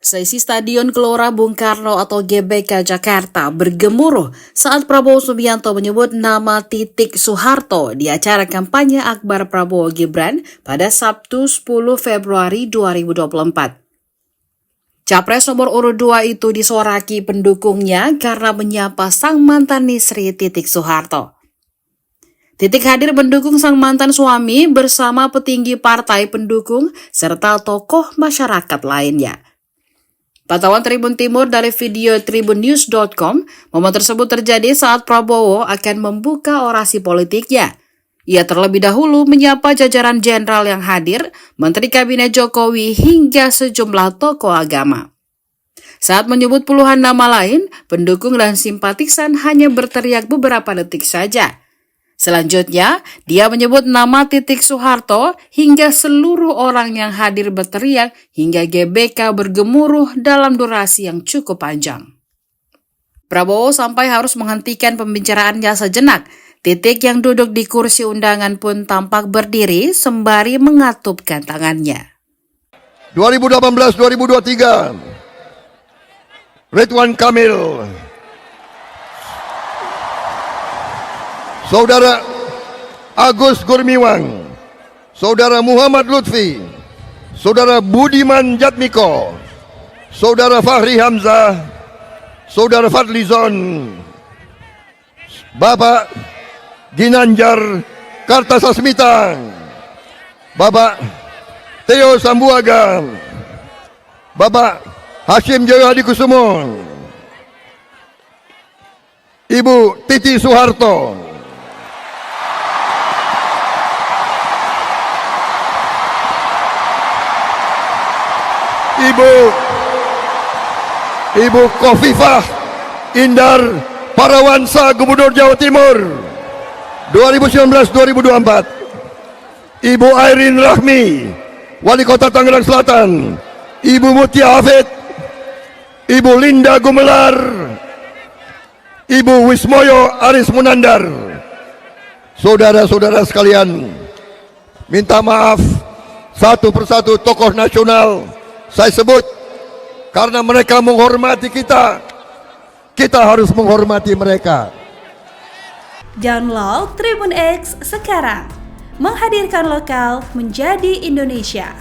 Seisi Stadion Gelora Bung Karno atau GBK Jakarta bergemuruh saat Prabowo Subianto menyebut nama Titik Soeharto di acara kampanye Akbar Prabowo Gibran pada Sabtu 10 Februari 2024. Capres nomor urut 2 itu disoraki pendukungnya karena menyapa sang mantan istri Titik Soeharto. Titik hadir mendukung sang mantan suami bersama petinggi partai pendukung serta tokoh masyarakat lainnya. Pantauan Tribun Timur dari video tribunnews.com, momen tersebut terjadi saat Prabowo akan membuka orasi politiknya. Ia terlebih dahulu menyapa jajaran jenderal yang hadir, Menteri Kabinet Jokowi hingga sejumlah tokoh agama. Saat menyebut puluhan nama lain, pendukung dan simpatisan hanya berteriak beberapa detik saja. Selanjutnya, dia menyebut nama Titik Soeharto hingga seluruh orang yang hadir berteriak hingga GBK bergemuruh dalam durasi yang cukup panjang. Prabowo sampai harus menghentikan pembicaraannya sejenak. Titik yang duduk di kursi undangan pun tampak berdiri sembari mengatupkan tangannya. 2018-2023, Ridwan Kamil, Saudara Agus Gurmiwang, Saudara Muhammad Lutfi, Saudara Budiman Jatmiko, Saudara Fahri Hamzah, Saudara Fadlizon, Bapak Ginanjar Kartasasmita, Bapak Theo Sambuaga, Bapak Hashim Joyo Hadikusumo, Ibu Titi Soeharto, Ibu Khofifah Indar Parawansa, Gubernur Jawa Timur 2019-2024, Ibu Airin Rahmi, Wali Kota Tangerang Selatan, Ibu Mutia Hafid, Ibu Linda Gumelar, Ibu Wismoyo Aris Munandar. Saudara-saudara sekalian, minta maaf satu persatu tokoh nasional saya sebut karena mereka menghormati kita. Kita harus menghormati mereka. Download Tribun X sekarang, menghadirkan lokal menjadi Indonesia.